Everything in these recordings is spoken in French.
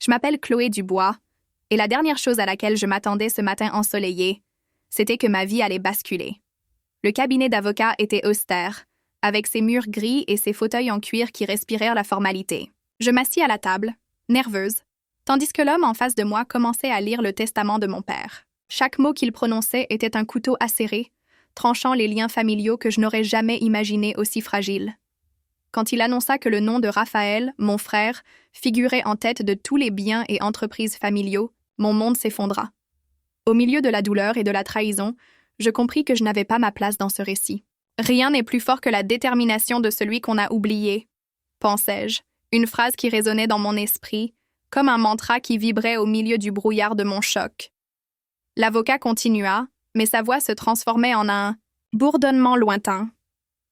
Je m'appelle Chloé Dubois, et la dernière chose à laquelle je m'attendais ce matin ensoleillé, c'était que ma vie allait basculer. Le cabinet d'avocat était austère, avec ses murs gris et ses fauteuils en cuir qui respirèrent la formalité. Je m'assis à la table, nerveuse, tandis que l'homme en face de moi commençait à lire le testament de mon père. Chaque mot qu'il prononçait était un couteau acéré, tranchant les liens familiaux que je n'aurais jamais imaginés aussi fragiles. Quand il annonça que le nom de Raphaël, mon frère, figurait en tête de tous les biens et entreprises familiaux, mon monde s'effondra. Au milieu de la douleur et de la trahison, je compris que je n'avais pas ma place dans ce récit. Rien n'est plus fort que la détermination de celui qu'on a oublié, pensai-je, une phrase qui résonnait dans mon esprit, comme un mantra qui vibrait au milieu du brouillard de mon choc. L'avocat continua, mais sa voix se transformait en un bourdonnement lointain.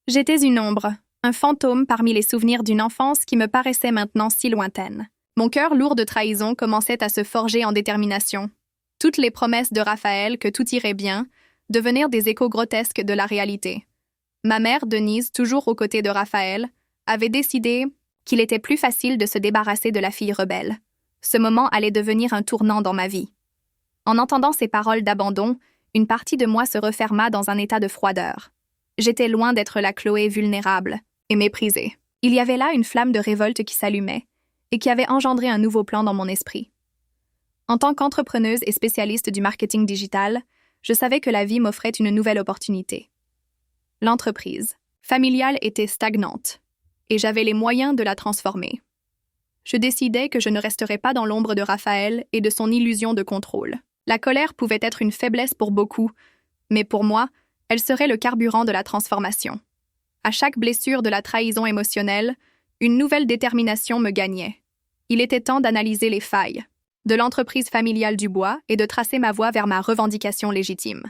J'étais une ombre, un fantôme parmi les souvenirs d'une enfance qui me paraissait maintenant si lointaine. Mon cœur lourd de trahison commençait à se forger en détermination. Toutes les promesses de Raphaël que tout irait bien devenirent des échos grotesques de la réalité. Ma mère, Denise, toujours aux côtés de Raphaël, avait décidé qu'il était plus facile de se débarrasser de la fille rebelle. Ce moment allait devenir un tournant dans ma vie. En entendant ces paroles d'abandon, une partie de moi se referma dans un état de froideur. J'étais loin d'être la Chloé vulnérable et méprisée. Il y avait là une flamme de révolte qui s'allumait et qui avait engendré un nouveau plan dans mon esprit. En tant qu'entrepreneuse et spécialiste du marketing digital, je savais que la vie m'offrait une nouvelle opportunité. L'entreprise familiale était stagnante et j'avais les moyens de la transformer. Je décidai que je ne resterais pas dans l'ombre de Raphaël et de son illusion de contrôle. La colère pouvait être une faiblesse pour beaucoup, mais pour moi, elle serait le carburant de la transformation. À chaque blessure de la trahison émotionnelle, une nouvelle détermination me gagnait. Il était temps d'analyser les failles de l'entreprise familiale Dubois et de tracer ma voie vers ma revendication légitime.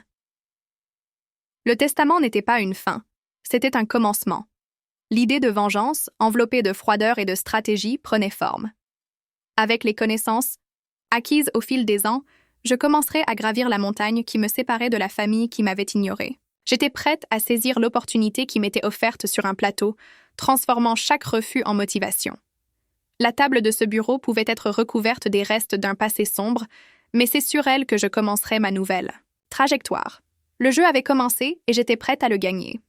Le testament n'était pas une fin, c'était un commencement. L'idée de vengeance, enveloppée de froideur et de stratégie, prenait forme. Avec les connaissances acquises au fil des ans, je commencerais à gravir la montagne qui me séparait de la famille qui m'avait ignorée. J'étais prête à saisir l'opportunité qui m'était offerte sur un plateau, transformant chaque refus en motivation. La table de ce bureau pouvait être recouverte des restes d'un passé sombre, mais c'est sur elle que je commencerais ma nouvelle trajectoire. Le jeu avait commencé et j'étais prête à le gagner.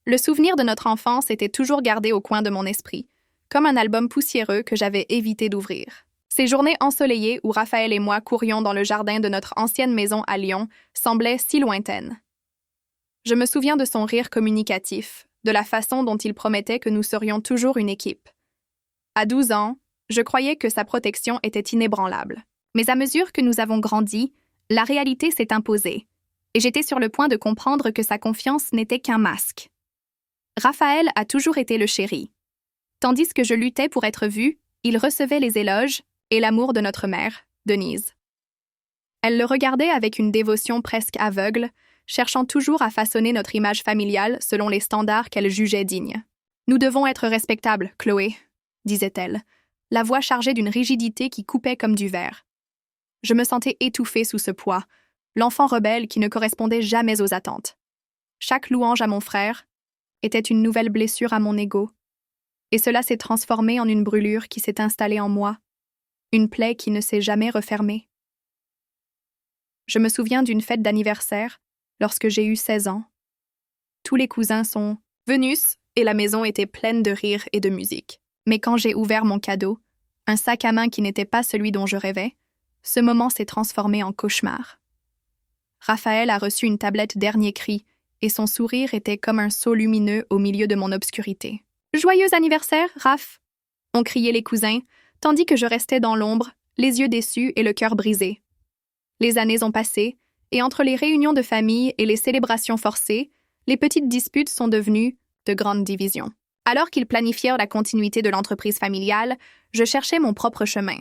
Le souvenir de notre enfance était toujours gardé au coin de mon esprit, comme un album poussiéreux que j'avais évité d'ouvrir. Ces journées ensoleillées où Raphaël et moi courions dans le jardin de notre ancienne maison à Lyon semblaient si lointaines. Je me souviens de son rire communicatif, de la façon dont il promettait que nous serions toujours une équipe. À 12 ans, je croyais que sa protection était inébranlable. Mais à mesure que nous avons grandi, la réalité s'est imposée, et j'étais sur le point de comprendre que sa confiance n'était qu'un masque. Raphaël a toujours été le chéri. Tandis que je luttais pour être vue, il recevait les éloges et l'amour de notre mère, Denise. Elle le regardait avec une dévotion presque aveugle, cherchant toujours à façonner notre image familiale selon les standards qu'elle jugeait dignes. « Nous devons être respectables, Chloé », disait-elle, la voix chargée d'une rigidité qui coupait comme du verre. Je me sentais étouffée sous ce poids, l'enfant rebelle qui ne correspondait jamais aux attentes. Chaque louange à mon frère était une nouvelle blessure à mon ego, et cela s'est transformé en une brûlure qui s'est installée en moi, une plaie qui ne s'est jamais refermée. Je me souviens d'une fête d'anniversaire, lorsque j'ai eu 16 ans. Tous les cousins sont venus et la maison était pleine de rires et de musique. Mais quand j'ai ouvert mon cadeau, un sac à main qui n'était pas celui dont je rêvais, ce moment s'est transformé en cauchemar. Raphaël a reçu une tablette dernier cri, et son sourire était comme un seau lumineux au milieu de mon obscurité. « Joyeux anniversaire, Raph !» ont crié les cousins, tandis que je restais dans l'ombre, les yeux déçus et le cœur brisé. Les années ont passé, et entre les réunions de famille et les célébrations forcées, les petites disputes sont devenues de grandes divisions. Alors qu'ils planifièrent la continuité de l'entreprise familiale, je cherchais mon propre chemin.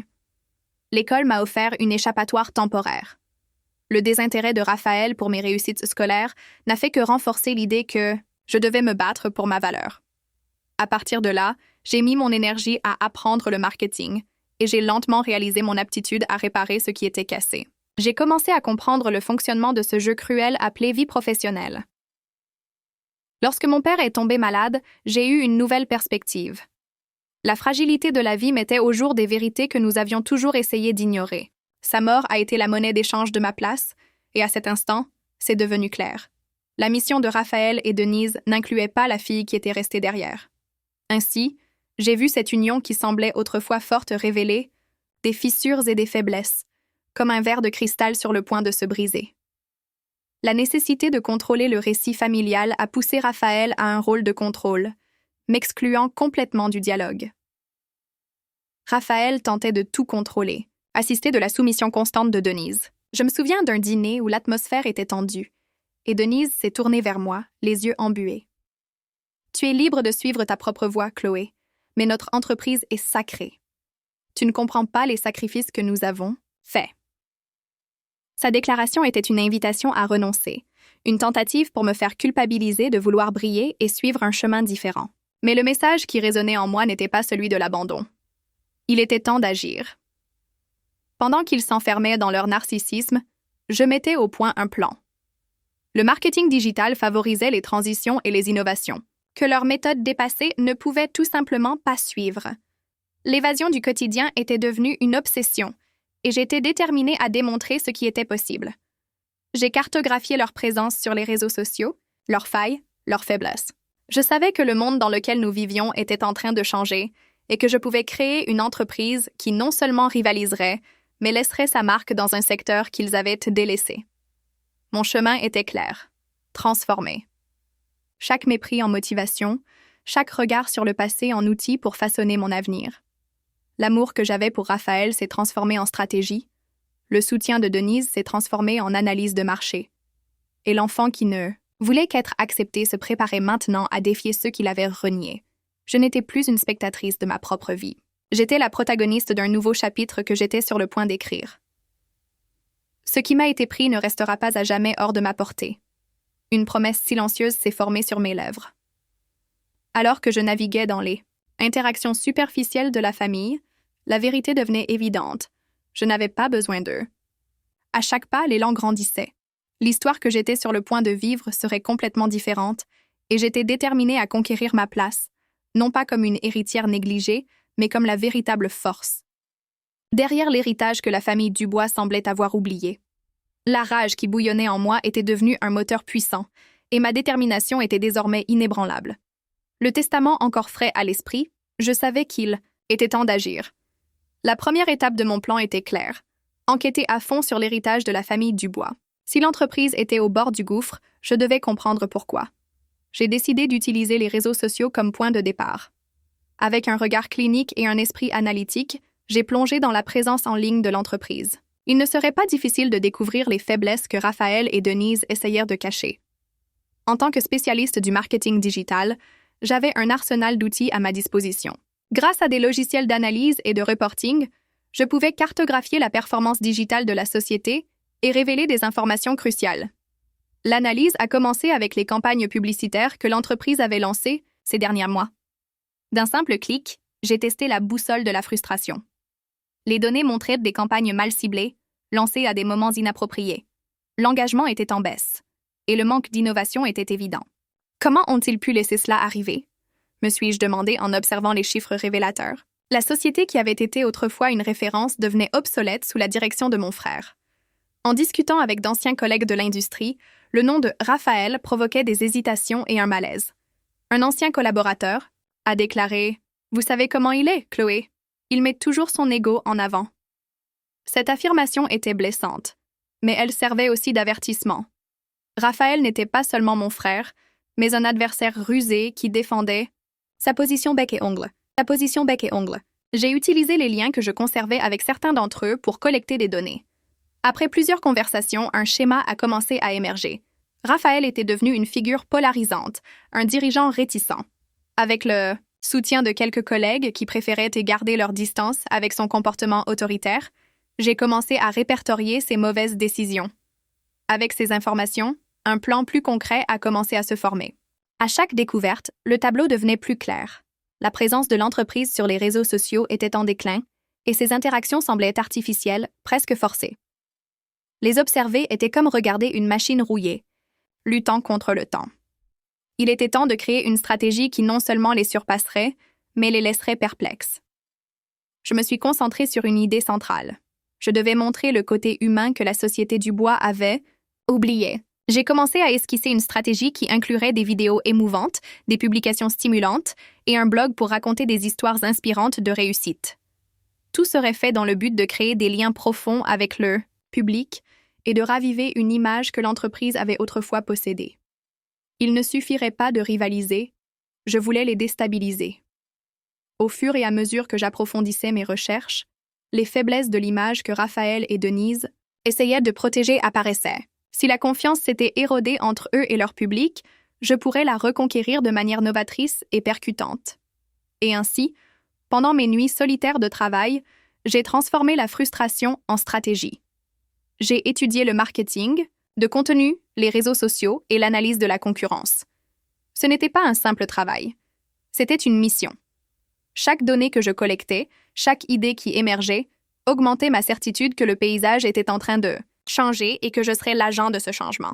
L'école m'a offert une échappatoire temporaire. Le désintérêt de Raphaël pour mes réussites scolaires n'a fait que renforcer l'idée que je devais me battre pour ma valeur. À partir de là, j'ai mis mon énergie à apprendre le marketing et j'ai lentement réalisé mon aptitude à réparer ce qui était cassé. J'ai commencé à comprendre le fonctionnement de ce jeu cruel appelé vie professionnelle. Lorsque mon père est tombé malade, j'ai eu une nouvelle perspective. La fragilité de la vie mettait au jour des vérités que nous avions toujours essayé d'ignorer. Sa mort a été la monnaie d'échange de ma place, et à cet instant, c'est devenu clair. La mission de Raphaël et Denise n'incluait pas la fille qui était restée derrière. Ainsi, j'ai vu cette union qui semblait autrefois forte révéler des fissures et des faiblesses, comme un verre de cristal sur le point de se briser. La nécessité de contrôler le récit familial a poussé Raphaël à un rôle de contrôle, m'excluant complètement du dialogue. Raphaël tentait de tout contrôler, assisté de la soumission constante de Denise. Je me souviens d'un dîner où l'atmosphère était tendue, et Denise s'est tournée vers moi, les yeux embués. « Tu es libre de suivre ta propre voie, Chloé, mais notre entreprise est sacrée. Tu ne comprends pas les sacrifices que nous avons faits. » Sa déclaration était une invitation à renoncer, une tentative pour me faire culpabiliser de vouloir briller et suivre un chemin différent. Mais le message qui résonnait en moi n'était pas celui de l'abandon. Il était temps d'agir. Pendant qu'ils s'enfermaient dans leur narcissisme, je mettais au point un plan. Le marketing digital favorisait les transitions et les innovations, que leurs méthodes dépassées ne pouvaient tout simplement pas suivre. L'évasion du quotidien était devenue une obsession, et j'étais déterminée à démontrer ce qui était possible. J'ai cartographié leur présence sur les réseaux sociaux, leurs failles, leurs faiblesses. Je savais que le monde dans lequel nous vivions était en train de changer et que je pouvais créer une entreprise qui non seulement rivaliserait, mais laisserait sa marque dans un secteur qu'ils avaient délaissé. Mon chemin était clair, transformé. Chaque mépris en motivation, chaque regard sur le passé en outil pour façonner mon avenir. L'amour que j'avais pour Raphaël s'est transformé en stratégie, le soutien de Denise s'est transformé en analyse de marché. Et l'enfant qui ne voulait qu'être accepté se préparait maintenant à défier ceux qui l'avaient renié. Je n'étais plus une spectatrice de ma propre vie. J'étais la protagoniste d'un nouveau chapitre que j'étais sur le point d'écrire. Ce qui m'a été pris ne restera pas à jamais hors de ma portée. Une promesse silencieuse s'est formée sur mes lèvres. Alors que je naviguais dans les interactions superficielles de la famille, la vérité devenait évidente. Je n'avais pas besoin d'eux. À chaque pas, l'élan grandissait. L'histoire que j'étais sur le point de vivre serait complètement différente, et j'étais déterminée à conquérir ma place, non pas comme une héritière négligée, mais comme la véritable force. Derrière l'héritage que la famille Dubois semblait avoir oublié. La rage qui bouillonnait en moi était devenue un moteur puissant, et ma détermination était désormais inébranlable. Le testament encore frais à l'esprit, je savais qu'il était temps d'agir. La première étape de mon plan était claire, enquêter à fond sur l'héritage de la famille Dubois. Si l'entreprise était au bord du gouffre, je devais comprendre pourquoi. J'ai décidé d'utiliser les réseaux sociaux comme point de départ. Avec un regard clinique et un esprit analytique, j'ai plongé dans la présence en ligne de l'entreprise. Il ne serait pas difficile de découvrir les faiblesses que Raphaël et Denise essayèrent de cacher. En tant que spécialiste du marketing digital, j'avais un arsenal d'outils à ma disposition. Grâce à des logiciels d'analyse et de reporting, je pouvais cartographier la performance digitale de la société et révéler des informations cruciales. L'analyse a commencé avec les campagnes publicitaires que l'entreprise avait lancées ces derniers mois. D'un simple clic, j'ai testé la boussole de la frustration. Les données montraient des campagnes mal ciblées, lancées à des moments inappropriés. L'engagement était en baisse, et le manque d'innovation était évident. Comment ont-ils pu laisser cela arriver? Me suis-je demandé en observant les chiffres révélateurs. La société qui avait été autrefois une référence devenait obsolète sous la direction de mon frère. En discutant avec d'anciens collègues de l'industrie, le nom de Raphaël provoquait des hésitations et un malaise. Un ancien collaborateur a déclaré « Vous savez comment il est, Chloé? Il met toujours son ego en avant. » Cette affirmation était blessante, mais elle servait aussi d'avertissement. Raphaël n'était pas seulement mon frère, mais un adversaire rusé qui défendait sa position bec et ongle. J'ai utilisé les liens que je conservais avec certains d'entre eux pour collecter des données. Après plusieurs conversations, un schéma a commencé à émerger. Raphaël était devenu une figure polarisante, un dirigeant réticent. Avec le soutien de quelques collègues qui préféraient garder leur distance avec son comportement autoritaire, j'ai commencé à répertorier ses mauvaises décisions. Avec ces informations, un plan plus concret a commencé à se former. À chaque découverte, le tableau devenait plus clair. La présence de l'entreprise sur les réseaux sociaux était en déclin et ses interactions semblaient artificielles, presque forcées. Les observer était comme regarder une machine rouillée, luttant contre le temps. Il était temps de créer une stratégie qui non seulement les surpasserait, mais les laisserait perplexes. Je me suis concentrée sur une idée centrale. Je devais montrer le côté humain que la société du bois avait oublié. J'ai commencé à esquisser une stratégie qui inclurait des vidéos émouvantes, des publications stimulantes et un blog pour raconter des histoires inspirantes de réussite. Tout serait fait dans le but de créer des liens profonds avec le public et de raviver une image que l'entreprise avait autrefois possédée. Il ne suffirait pas de rivaliser, je voulais les déstabiliser. Au fur et à mesure que j'approfondissais mes recherches, les faiblesses de l'image que Raphaël et Denise essayaient de protéger apparaissaient. Si la confiance s'était érodée entre eux et leur public, je pourrais la reconquérir de manière novatrice et percutante. Et ainsi, pendant mes nuits solitaires de travail, j'ai transformé la frustration en stratégie. J'ai étudié le marketing, de contenu, les réseaux sociaux et l'analyse de la concurrence. Ce n'était pas un simple travail. C'était une mission. Chaque donnée que je collectais, chaque idée qui émergeait, augmentait ma certitude que le paysage était en train de changer et que je serais l'agent de ce changement.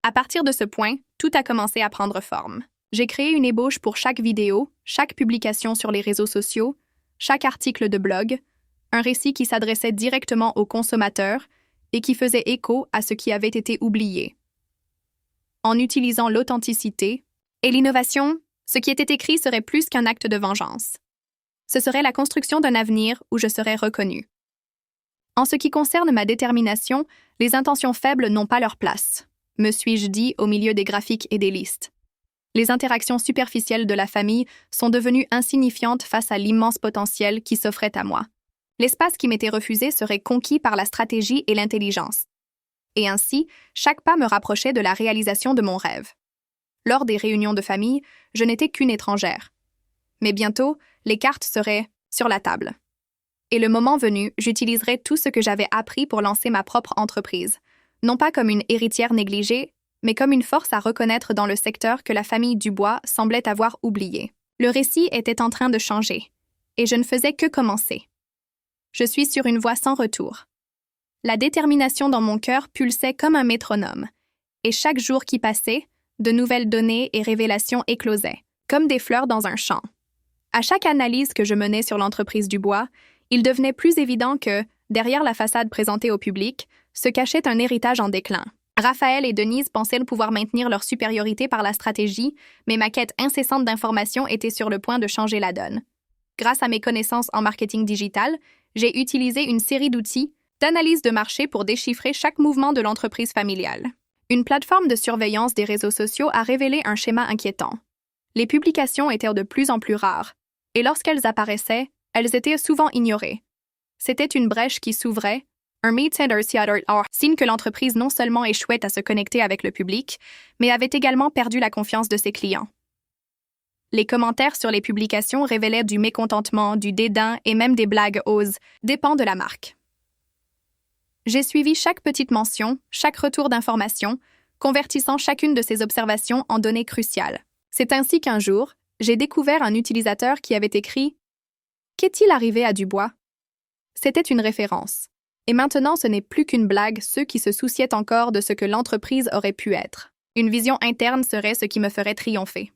À partir de ce point, tout a commencé à prendre forme. J'ai créé une ébauche pour chaque vidéo, chaque publication sur les réseaux sociaux, chaque article de blog, un récit qui s'adressait directement aux consommateurs et qui faisait écho à ce qui avait été oublié. En utilisant l'authenticité et l'innovation, ce qui était écrit serait plus qu'un acte de vengeance. Ce serait la construction d'un avenir où je serais reconnue. En ce qui concerne ma détermination, les intentions faibles n'ont pas leur place, me suis-je dit au milieu des graphiques et des listes. Les interactions superficielles de la famille sont devenues insignifiantes face à l'immense potentiel qui s'offrait à moi. L'espace qui m'était refusé serait conquis par la stratégie et l'intelligence. Et ainsi, chaque pas me rapprochait de la réalisation de mon rêve. Lors des réunions de famille, je n'étais qu'une étrangère. Mais bientôt, les cartes seraient sur la table. Et le moment venu, j'utiliserai tout ce que j'avais appris pour lancer ma propre entreprise, non pas comme une héritière négligée, mais comme une force à reconnaître dans le secteur que la famille Dubois semblait avoir oublié. Le récit était en train de changer, et je ne faisais que commencer. Je suis sur une voie sans retour. La détermination dans mon cœur pulsait comme un métronome, et chaque jour qui passait, de nouvelles données et révélations éclosaient, comme des fleurs dans un champ. À chaque analyse que je menais sur l'entreprise Dubois, il devenait plus évident que, derrière la façade présentée au public, se cachait un héritage en déclin. Raphaël et Denise pensaient pouvoir maintenir leur supériorité par la stratégie, mais ma quête incessante d'informations était sur le point de changer la donne. Grâce à mes connaissances en marketing digital, j'ai utilisé une série d'outils d'analyse de marché pour déchiffrer chaque mouvement de l'entreprise familiale. Une plateforme de surveillance des réseaux sociaux a révélé un schéma inquiétant. Les publications étaient de plus en plus rares, et lorsqu'elles apparaissaient, elles étaient souvent ignorées. C'était une brèche qui s'ouvrait, signe que l'entreprise non seulement échouait à se connecter avec le public, mais avait également perdu la confiance de ses clients. Les commentaires sur les publications révélaient du mécontentement, du dédain et même des blagues aux dépens de la marque. J'ai suivi chaque petite mention, chaque retour d'information, convertissant chacune de ces observations en données cruciales. C'est ainsi qu'un jour, j'ai découvert un utilisateur qui avait écrit « Qu'est-il arrivé à Dubois ?» C'était une référence. Et maintenant, ce n'est plus qu'une blague ceux qui se souciaient encore de ce que l'entreprise aurait pu être. Une vision interne serait ce qui me ferait triompher.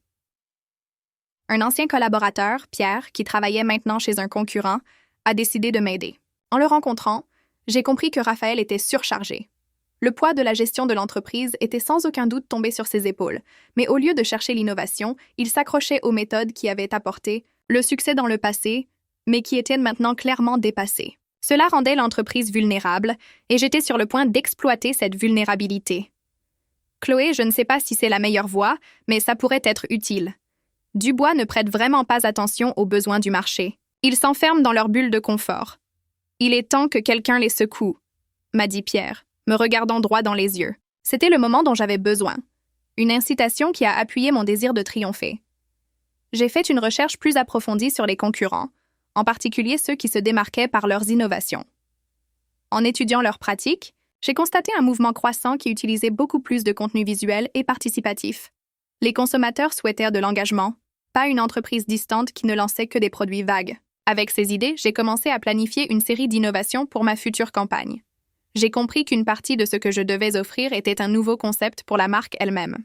Un ancien collaborateur, Pierre, qui travaillait maintenant chez un concurrent, a décidé de m'aider. En le rencontrant, j'ai compris que Raphaël était surchargé. Le poids de la gestion de l'entreprise était sans aucun doute tombé sur ses épaules, mais au lieu de chercher l'innovation, il s'accrochait aux méthodes qui avaient apporté le succès dans le passé, mais qui étaient maintenant clairement dépassées. Cela rendait l'entreprise vulnérable, et j'étais sur le point d'exploiter cette vulnérabilité. Chloé, je ne sais pas si c'est la meilleure voie, mais ça pourrait être utile. Dubois ne prête vraiment pas attention aux besoins du marché. Ils s'enferment dans leur bulle de confort. Il est temps que quelqu'un les secoue, m'a dit Pierre, me regardant droit dans les yeux. C'était le moment dont j'avais besoin. Une incitation qui a appuyé mon désir de triompher. J'ai fait une recherche plus approfondie sur les concurrents, en particulier ceux qui se démarquaient par leurs innovations. En étudiant leurs pratiques, j'ai constaté un mouvement croissant qui utilisait beaucoup plus de contenu visuel et participatif. Les consommateurs souhaitèrent de l'engagement, pas une entreprise distante qui ne lançait que des produits vagues. Avec ces idées, j'ai commencé à planifier une série d'innovations pour ma future campagne. J'ai compris qu'une partie de ce que je devais offrir était un nouveau concept pour la marque elle-même.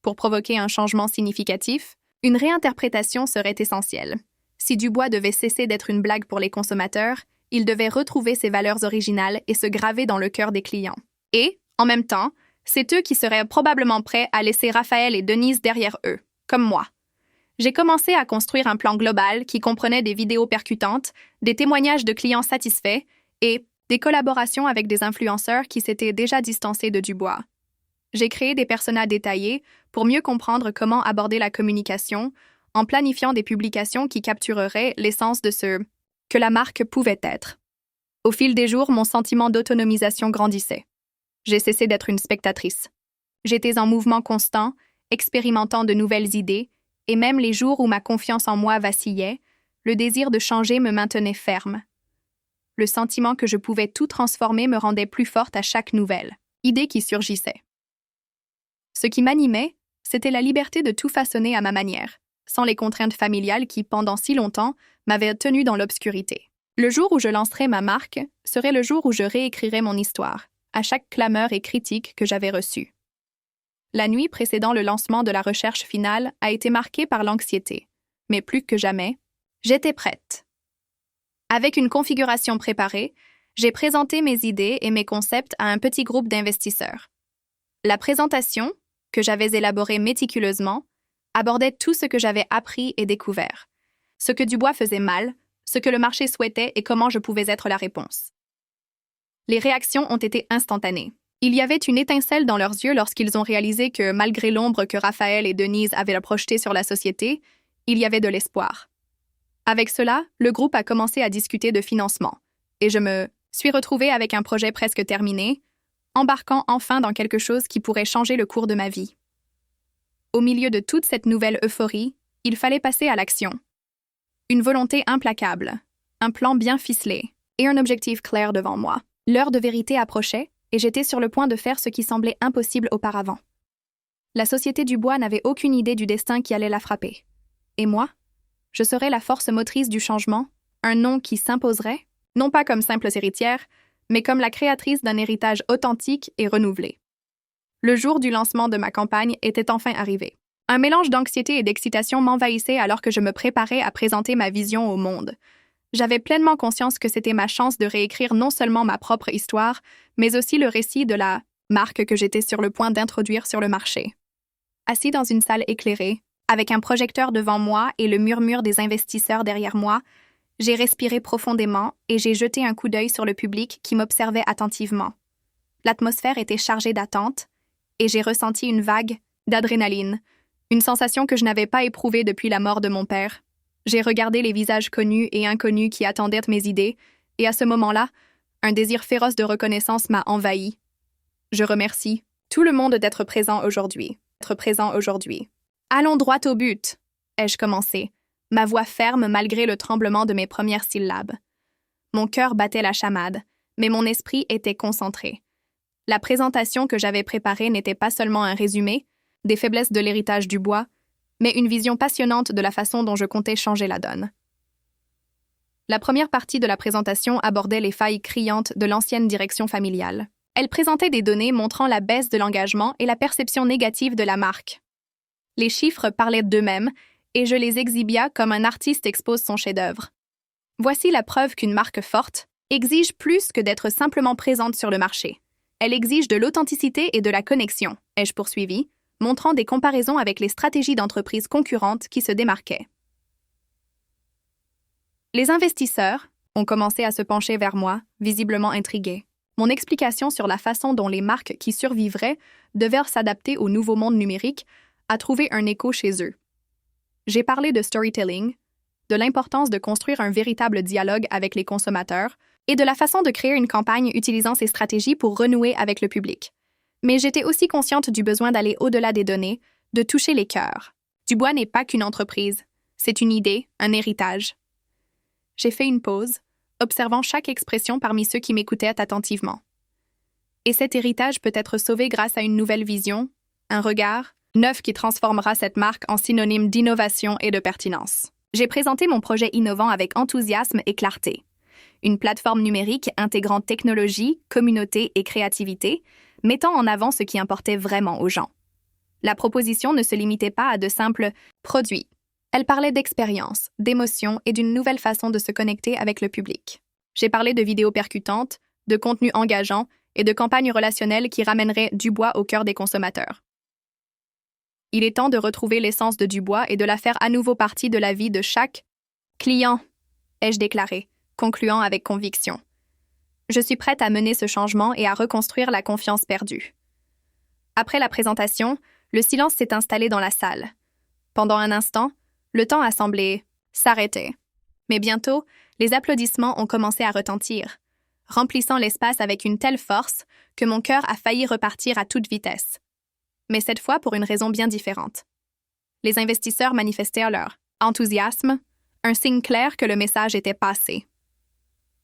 Pour provoquer un changement significatif, Une réinterprétation serait essentielle. Si Dubois devait cesser d'être une blague pour les consommateurs, il devait retrouver ses valeurs originales et se graver dans le cœur des clients. Et, en même temps, c'est eux qui seraient probablement prêts à laisser Raphaël et Denise derrière eux, comme moi. J'ai commencé à construire un plan global qui comprenait des vidéos percutantes, des témoignages de clients satisfaits et des collaborations avec des influenceurs qui s'étaient déjà distancés de Dubois. J'ai créé des personas détaillés pour mieux comprendre comment aborder la communication en planifiant des publications qui captureraient l'essence de ce que la marque pouvait être. Au fil des jours, mon sentiment d'autonomisation grandissait. J'ai cessé d'être une spectatrice. J'étais en mouvement constant, expérimentant de nouvelles idées, et même les jours où ma confiance en moi vacillait, le désir de changer me maintenait ferme. Le sentiment que je pouvais tout transformer me rendait plus forte à chaque nouvelle idée qui surgissait. Ce qui m'animait, c'était la liberté de tout façonner à ma manière, sans les contraintes familiales qui, pendant si longtemps, m'avaient tenue dans l'obscurité. Le jour où je lancerai ma marque serait le jour où je réécrirai mon histoire, à chaque clameur et critique que j'avais reçue. La nuit précédant le lancement de la recherche finale a été marquée par l'anxiété, mais plus que jamais, j'étais prête. Avec une configuration préparée, j'ai présenté mes idées et mes concepts à un petit groupe d'investisseurs. La présentation, que j'avais élaborée méticuleusement, abordait tout ce que j'avais appris et découvert, ce que Dubois faisait mal, ce que le marché souhaitait et comment je pouvais être la réponse. Les réactions ont été instantanées. Il y avait une étincelle dans leurs yeux lorsqu'ils ont réalisé que, malgré l'ombre que Raphaël et Denise avaient projetée sur la société, il y avait de l'espoir. Avec cela, le groupe a commencé à discuter de financement, et je me suis retrouvée avec un projet presque terminé, embarquant enfin dans quelque chose qui pourrait changer le cours de ma vie. Au milieu de toute cette nouvelle euphorie, il fallait passer à l'action. Une volonté implacable, un plan bien ficelé et un objectif clair devant moi. L'heure de vérité approchait et j'étais sur le point de faire ce qui semblait impossible auparavant. La société Dubois n'avait aucune idée du destin qui allait la frapper. Et moi, je serais la force motrice du changement, un nom qui s'imposerait, non pas comme simple héritière, mais comme la créatrice d'un héritage authentique et renouvelé. Le jour du lancement de ma campagne était enfin arrivé. Un mélange d'anxiété et d'excitation m'envahissait alors que je me préparais à présenter ma vision au monde. J'avais pleinement conscience que c'était ma chance de réécrire non seulement ma propre histoire, mais aussi le récit de la marque que j'étais sur le point d'introduire sur le marché. Assis dans une salle éclairée, avec un projecteur devant moi et le murmure des investisseurs derrière moi, j'ai respiré profondément et j'ai jeté un coup d'œil sur le public qui m'observait attentivement. L'atmosphère était chargée d'attente et j'ai ressenti une vague d'adrénaline, une sensation que je n'avais pas éprouvée depuis la mort de mon père. J'ai regardé les visages connus et inconnus qui attendaient mes idées, et à ce moment-là, un désir féroce de reconnaissance m'a envahi. Je remercie tout le monde d'être présent aujourd'hui. Allons droit au but, ai-je commencé, ma voix ferme malgré le tremblement de mes premières syllabes. Mon cœur battait la chamade, mais mon esprit était concentré. La présentation que j'avais préparée n'était pas seulement un résumé des faiblesses de l'héritage Dubois, mais une vision passionnante de la façon dont je comptais changer la donne. La première partie de la présentation abordait les failles criantes de l'ancienne direction familiale. Elle présentait des données montrant la baisse de l'engagement et la perception négative de la marque. Les chiffres parlaient d'eux-mêmes et je les exhibia comme un artiste expose son chef-d'œuvre. Voici la preuve qu'une marque forte exige plus que d'être simplement présente sur le marché. Elle exige de l'authenticité et de la connexion, ai-je poursuivi, montrant des comparaisons avec les stratégies d'entreprises concurrentes qui se démarquaient. Les investisseurs ont commencé à se pencher vers moi, visiblement intrigués. Mon explication sur la façon dont les marques qui survivraient devaient s'adapter au nouveau monde numérique a trouvé un écho chez eux. J'ai parlé de storytelling, de l'importance de construire un véritable dialogue avec les consommateurs et de la façon de créer une campagne utilisant ces stratégies pour renouer avec le public. Mais j'étais aussi consciente du besoin d'aller au-delà des données, de toucher les cœurs. Dubois n'est pas qu'une entreprise, c'est une idée, un héritage. J'ai fait une pause, observant chaque expression parmi ceux qui m'écoutaient attentivement. Et cet héritage peut être sauvé grâce à une nouvelle vision, un regard neuf qui transformera cette marque en synonyme d'innovation et de pertinence. J'ai présenté mon projet innovant avec enthousiasme et clarté. Une plateforme numérique intégrant technologie, communauté et créativité, mettant en avant ce qui importait vraiment aux gens. La proposition ne se limitait pas à de simples produits. Elle parlait d'expérience, d'émotion et d'une nouvelle façon de se connecter avec le public. J'ai parlé de vidéos percutantes, de contenus engageants et de campagnes relationnelles qui ramèneraient Dubois au cœur des consommateurs. Il est temps de retrouver l'essence de Dubois et de la faire à nouveau partie de la vie de chaque client, ai-je déclaré, concluant avec conviction. Je suis prête à mener ce changement et à reconstruire la confiance perdue. Après la présentation, le silence s'est installé dans la salle. Pendant un instant, le temps a semblé s'arrêter. Mais bientôt, les applaudissements ont commencé à retentir, remplissant l'espace avec une telle force que mon cœur a failli repartir à toute vitesse. Mais cette fois pour une raison bien différente. Les investisseurs manifestèrent leur enthousiasme, un signe clair que le message était passé.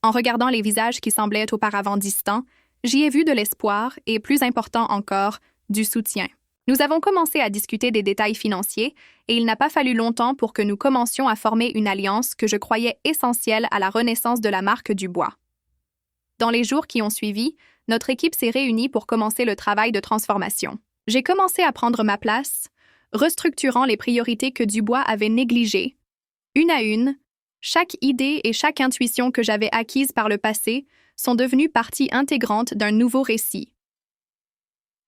En regardant les visages qui semblaient auparavant distants, j'y ai vu de l'espoir et, plus important encore, du soutien. Nous avons commencé à discuter des détails financiers et il n'a pas fallu longtemps pour que nous commencions à former une alliance que je croyais essentielle à la renaissance de la marque Dubois. Dans les jours qui ont suivi, notre équipe s'est réunie pour commencer le travail de transformation. J'ai commencé à prendre ma place, restructurant les priorités que Dubois avait négligées. Une à une, chaque idée et chaque intuition que j'avais acquise par le passé sont devenues partie intégrante d'un nouveau récit.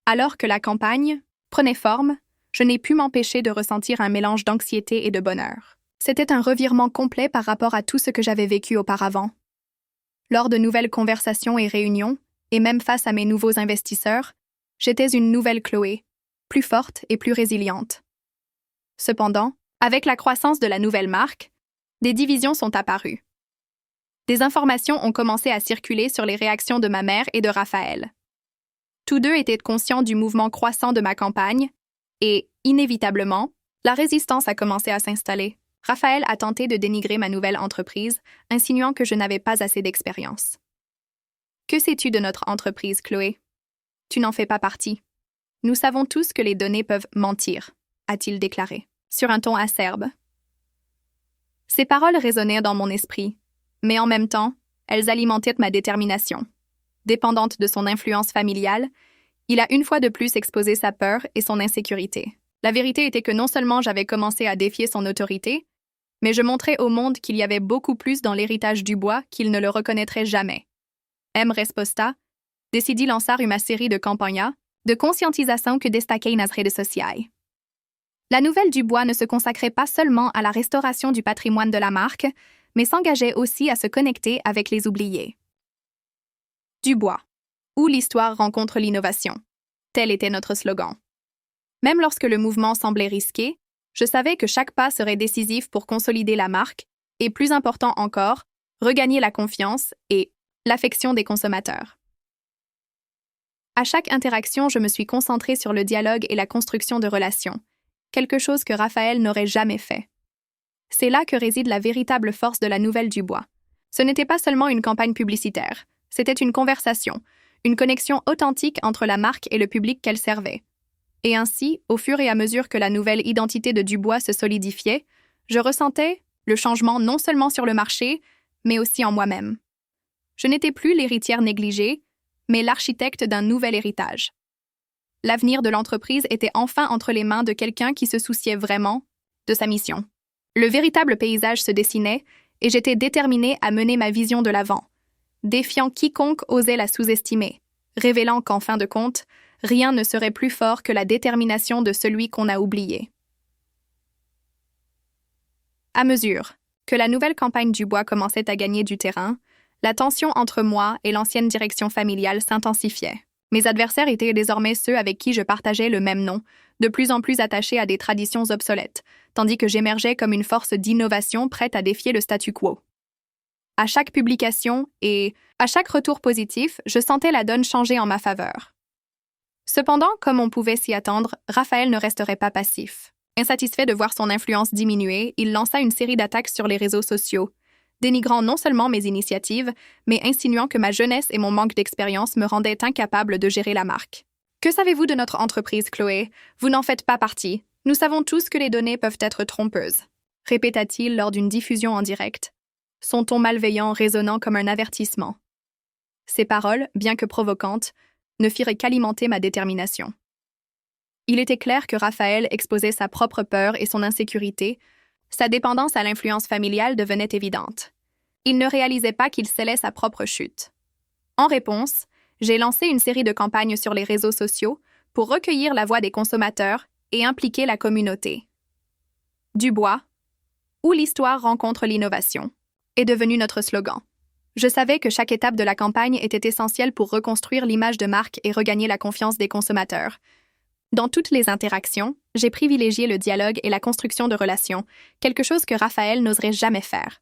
Alors que la campagne prenait forme, je n'ai pu m'empêcher de ressentir un mélange d'anxiété et de bonheur. C'était un revirement complet par rapport à tout ce que j'avais vécu auparavant. Lors de nouvelles conversations et réunions, et même face à mes nouveaux investisseurs, j'étais une nouvelle Chloé, plus forte et plus résiliente. Cependant, avec la croissance de la nouvelle marque, des divisions sont apparues. Des informations ont commencé à circuler sur les réactions de ma mère et de Raphaël. Tous deux étaient conscients du mouvement croissant de ma campagne et, inévitablement, la résistance a commencé à s'installer. Raphaël a tenté de dénigrer ma nouvelle entreprise, insinuant que je n'avais pas assez d'expérience. « Que sais-tu de notre entreprise, Chloé? Tu n'en fais pas partie. Nous savons tous que les données peuvent mentir, » a-t-il déclaré, sur un ton acerbe. Ces paroles résonnaient dans mon esprit, mais en même temps, elles alimentaient ma détermination. Dépendante de son influence familiale, il a une fois de plus exposé sa peur et son insécurité. La vérité était que non seulement j'avais commencé à défier son autorité, mais je montrais au monde qu'il y avait beaucoup plus dans l'héritage Dubois qu'il ne le reconnaîtrait jamais. M. Resposta decidi lançar uma série de campanhas de conscientisation que destaquei nas redes sociais. La nouvelle Dubois ne se consacrait pas seulement à la restauration du patrimoine de la marque, mais s'engageait aussi à se connecter avec les oubliés. Dubois, où l'histoire rencontre l'innovation. Tel était notre slogan. Même lorsque le mouvement semblait risqué, je savais que chaque pas serait décisif pour consolider la marque et, plus important encore, regagner la confiance et l'affection des consommateurs. À chaque interaction, je me suis concentrée sur le dialogue et la construction de relations, quelque chose que Raphaël n'aurait jamais fait. C'est là que réside la véritable force de la nouvelle Dubois. Ce n'était pas seulement une campagne publicitaire, c'était une conversation, une connexion authentique entre la marque et le public qu'elle servait. Et ainsi, au fur et à mesure que la nouvelle identité de Dubois se solidifiait, je ressentais le changement non seulement sur le marché, mais aussi en moi-même. Je n'étais plus l'héritière négligée, mais l'architecte d'un nouvel héritage. L'avenir de l'entreprise était enfin entre les mains de quelqu'un qui se souciait vraiment de sa mission. Le véritable paysage se dessinait et j'étais déterminée à mener ma vision de l'avant, défiant quiconque osait la sous-estimer, révélant qu'en fin de compte, rien ne serait plus fort que la détermination de celui qu'on a oublié. À mesure que la nouvelle campagne Dubois commençait à gagner du terrain, la tension entre moi et l'ancienne direction familiale s'intensifiait. Mes adversaires étaient désormais ceux avec qui je partageais le même nom, de plus en plus attachés à des traditions obsolètes, tandis que j'émergeais comme une force d'innovation prête à défier le statu quo. À chaque publication et à chaque retour positif, je sentais la donne changer en ma faveur. Cependant, comme on pouvait s'y attendre, Raphaël ne resterait pas passif. Insatisfait de voir son influence diminuer, il lança une série d'attaques sur les réseaux sociaux, dénigrant non seulement mes initiatives, mais insinuant que ma jeunesse et mon manque d'expérience me rendaient incapable de gérer la marque. « Que savez-vous de notre entreprise, Chloé? Vous n'en faites pas partie. Nous savons tous que les données peuvent être trompeuses. » répéta-t-il lors d'une diffusion en direct, son ton malveillant résonnant comme un avertissement. Ces paroles, bien que provocantes, ne firent qu'alimenter ma détermination. Il était clair que Raphaël exposait sa propre peur et son insécurité. Sa dépendance à l'influence familiale devenait évidente. Il ne réalisait pas qu'il scellait sa propre chute. En réponse, j'ai lancé une série de campagnes sur les réseaux sociaux pour recueillir la voix des consommateurs et impliquer la communauté. Dubois, où l'histoire rencontre l'innovation, est devenu notre slogan. Je savais que chaque étape de la campagne était essentielle pour reconstruire l'image de marque et regagner la confiance des consommateurs. Dans toutes les interactions, j'ai privilégié le dialogue et la construction de relations, quelque chose que Raphaël n'oserait jamais faire.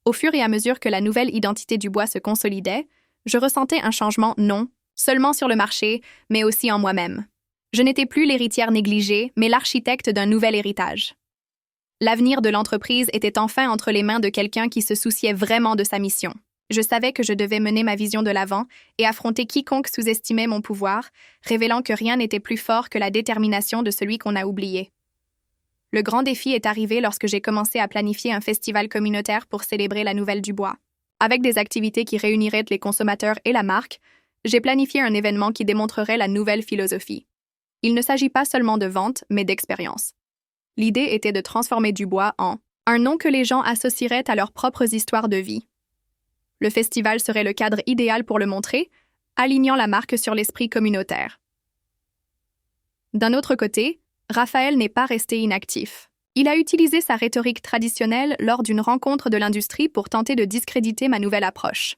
Au fur et à mesure que la nouvelle identité Dubois se consolidait, je ressentais un changement non seulement sur le marché, mais aussi en moi-même. Je n'étais plus l'héritière négligée, mais l'architecte d'un nouvel héritage. L'avenir de l'entreprise était enfin entre les mains de quelqu'un qui se souciait vraiment de sa mission. Je savais que je devais mener ma vision de l'avant et affronter quiconque sous-estimait mon pouvoir, révélant que rien n'était plus fort que la détermination de celui qu'on a oublié. Le grand défi est arrivé lorsque j'ai commencé à planifier un festival communautaire pour célébrer la nouvelle Dubois. Avec des activités qui réuniraient les consommateurs et la marque, j'ai planifié un événement qui démontrerait la nouvelle philosophie. Il ne s'agit pas seulement de vente, mais d'expérience. L'idée était de transformer Dubois en un nom que les gens associeraient à leurs propres histoires de vie. Le festival serait le cadre idéal pour le montrer, alignant la marque sur l'esprit communautaire. D'un autre côté, Raphaël n'est pas resté inactif. Il a utilisé sa rhétorique traditionnelle lors d'une rencontre de l'industrie pour tenter de discréditer ma nouvelle approche.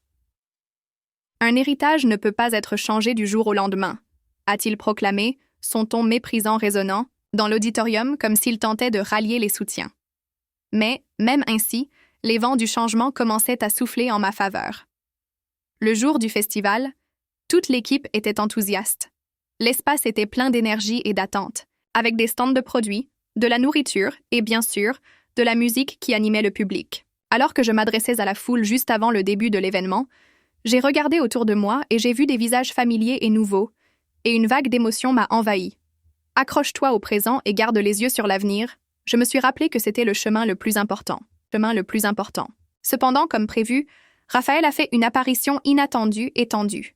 Un héritage ne peut pas être changé du jour au lendemain, a-t-il proclamé, son ton méprisant résonnant, dans l'auditorium comme s'il tentait de rallier les soutiens. Mais, même ainsi, les vents du changement commençaient à souffler en ma faveur. Le jour du festival, toute l'équipe était enthousiaste. L'espace était plein d'énergie et d'attente, avec des stands de produits, de la nourriture et, bien sûr, de la musique qui animait le public. Alors que je m'adressais à la foule juste avant le début de l'événement, j'ai regardé autour de moi et j'ai vu des visages familiers et nouveaux, et une vague d'émotion m'a envahi. Accroche-toi au présent et garde les yeux sur l'avenir. Je me suis rappelé que c'était le chemin le plus important. Cependant, comme prévu, Raphaël a fait une apparition inattendue et tendue.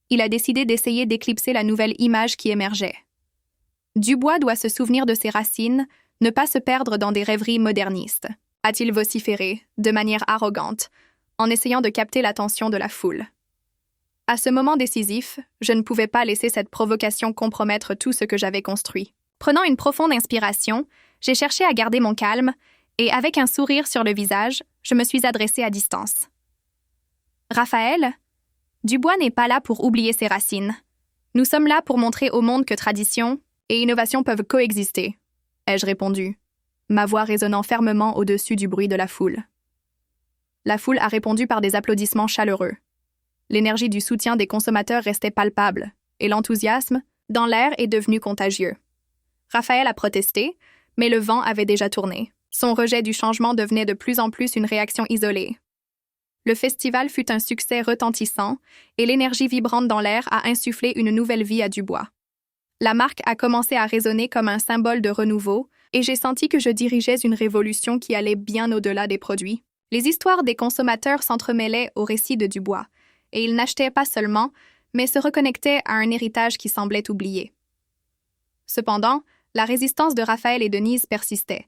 Il a décidé d'essayer d'éclipser la nouvelle image qui émergeait. Dubois doit se souvenir de ses racines, ne pas se perdre dans des rêveries modernistes, a-t-il vociféré, de manière arrogante, en essayant de capter l'attention de la foule. À ce moment décisif, je ne pouvais pas laisser cette provocation compromettre tout ce que j'avais construit. Prenant une profonde inspiration, j'ai cherché à garder mon calme, et avec un sourire sur le visage, je me suis adressée à distance. Raphaël, Dubois n'est pas là pour oublier ses racines. Nous sommes là pour montrer au monde que tradition et innovation peuvent coexister, ai-je répondu, ma voix résonnant fermement au-dessus du bruit de la foule. La foule a répondu par des applaudissements chaleureux. L'énergie du soutien des consommateurs restait palpable, et l'enthousiasme, dans l'air, est devenu contagieux. Raphaël a protesté, mais le vent avait déjà tourné. Son rejet du changement devenait de plus en plus une réaction isolée. Le festival fut un succès retentissant, et l'énergie vibrante dans l'air a insufflé une nouvelle vie à Dubois. La marque a commencé à résonner comme un symbole de renouveau, et j'ai senti que je dirigeais une révolution qui allait bien au-delà des produits. Les histoires des consommateurs s'entremêlaient au récit de Dubois, et ils n'achetaient pas seulement, mais se reconnectaient à un héritage qui semblait oublié. Cependant, la résistance de Raphaël et Denise persistait.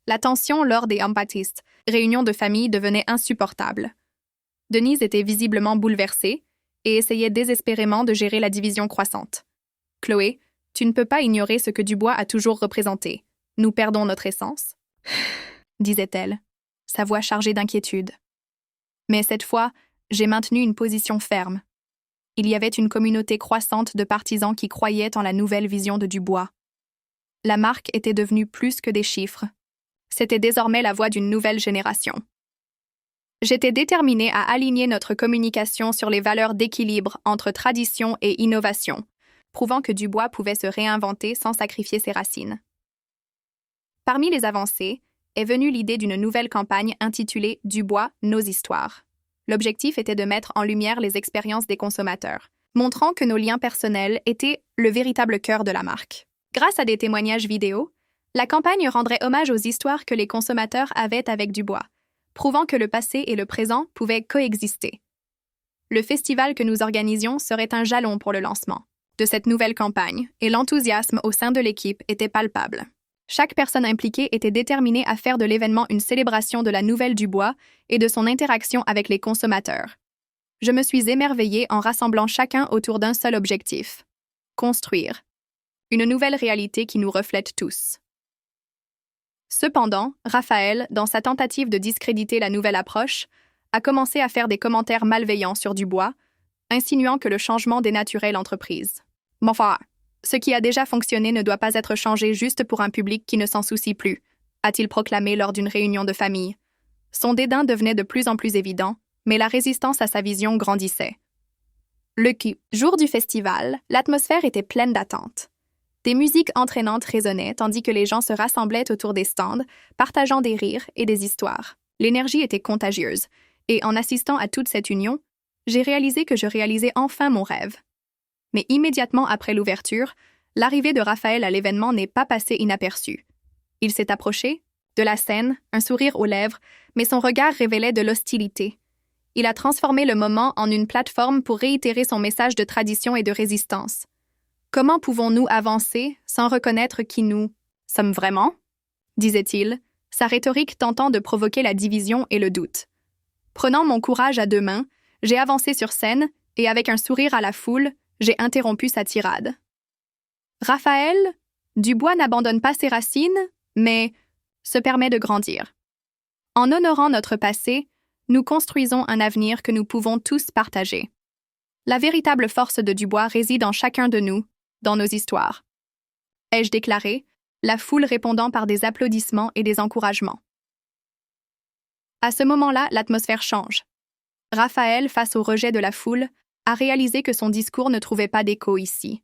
La tension lors des Ampatistes, réunions de famille, devenait insupportable. Denise était visiblement bouleversée et essayait désespérément de gérer la division croissante. « Chloé, tu ne peux pas ignorer ce que Dubois a toujours représenté. Nous perdons notre essence ?» disait-elle, sa voix chargée d'inquiétude. Mais cette fois, j'ai maintenu une position ferme. Il y avait une communauté croissante de partisans qui croyaient en la nouvelle vision de Dubois. La marque était devenue plus que des chiffres. C'était désormais la voix d'une nouvelle génération. J'étais déterminée à aligner notre communication sur les valeurs d'équilibre entre tradition et innovation, prouvant que Dubois pouvait se réinventer sans sacrifier ses racines. Parmi les avancées est venue l'idée d'une nouvelle campagne intitulée « Dubois, nos histoires ». L'objectif était de mettre en lumière les expériences des consommateurs, montrant que nos liens personnels étaient le véritable cœur de la marque. Grâce à des témoignages vidéo, la campagne rendrait hommage aux histoires que les consommateurs avaient avec Dubois, prouvant que le passé et le présent pouvaient coexister. Le festival que nous organisions serait un jalon pour le lancement. de cette nouvelle campagne et l'enthousiasme au sein de l'équipe était palpable. Chaque personne impliquée était déterminée à faire de l'événement une célébration de la nouvelle du bois et de son interaction avec les consommateurs. Je me suis émerveillée en rassemblant chacun autour d'un seul objectif: construire une nouvelle réalité qui nous reflète tous. Cependant, Raphaël, dans sa tentative de discréditer la nouvelle approche, a commencé à faire des commentaires malveillants sur Dubois, insinuant que le changement dénaturait l'entreprise. Mon frère, ce qui a déjà fonctionné ne doit pas être changé juste pour un public qui ne s'en soucie plus, a-t-il proclamé lors d'une réunion de famille. Son dédain devenait de plus en plus évident, mais la résistance à sa vision grandissait. Le jour du festival, l'atmosphère était pleine d'attentes. Des musiques entraînantes résonnaient tandis que les gens se rassemblaient autour des stands, partageant des rires et des histoires. L'énergie était contagieuse, et en assistant à toute cette union, j'ai réalisé que je réalisais enfin mon rêve. Mais immédiatement après l'ouverture, l'arrivée de Raphaël à l'événement n'est pas passée inaperçue. Il s'est approché, de la scène, un sourire aux lèvres, mais son regard révélait de l'hostilité. Il a transformé le moment en une plateforme pour réitérer son message de tradition et de résistance. Comment pouvons-nous avancer sans reconnaître qui nous sommes vraiment? Disait-il, sa rhétorique tentant de provoquer la division et le doute. Prenant mon courage à deux mains, j'ai avancé sur scène et avec un sourire à la foule, j'ai interrompu sa tirade. Raphaël, Dubois n'abandonne pas ses racines, mais se permet de grandir. En honorant notre passé, nous construisons un avenir que nous pouvons tous partager. La véritable force de Dubois réside en chacun de nous, dans nos histoires. Ai-je déclaré, la foule répondant par des applaudissements et des encouragements. À ce moment-là, l'atmosphère change. Raphaël, face au rejet de la foule, a réalisé que son discours ne trouvait pas d'écho ici.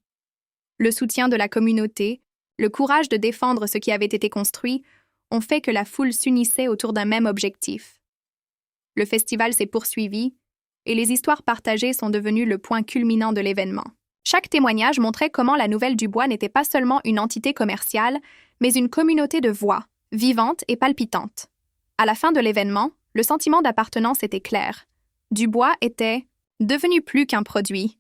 Le soutien de la communauté, le courage de défendre ce qui avait été construit, ont fait que la foule s'unissait autour d'un même objectif. Le festival s'est poursuivi, et les histoires partagées sont devenues le point culminant de l'événement. Chaque témoignage montrait comment la Nouvelle Dubois n'était pas seulement une entité commerciale, mais une communauté de voix, vivante et palpitante. À la fin de l'événement, le sentiment d'appartenance était clair. Dubois était devenu plus qu'un produit.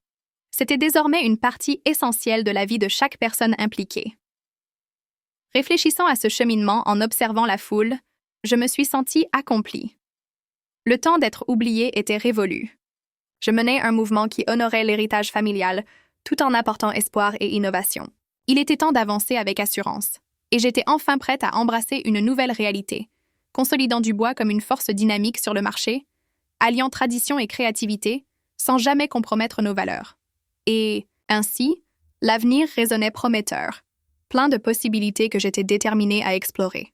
C'était désormais une partie essentielle de la vie de chaque personne impliquée. Réfléchissant à ce cheminement en observant la foule, je me suis sentie accomplie. Le temps d'être oublié était révolu. Je menais un mouvement qui honorait l'héritage familial, tout en apportant espoir et innovation. Il était temps d'avancer avec assurance, et j'étais enfin prête à embrasser une nouvelle réalité, consolidant Dubois comme une force dynamique sur le marché, alliant tradition et créativité, sans jamais compromettre nos valeurs. Et, ainsi, l'avenir résonnait prometteur, plein de possibilités que j'étais déterminée à explorer.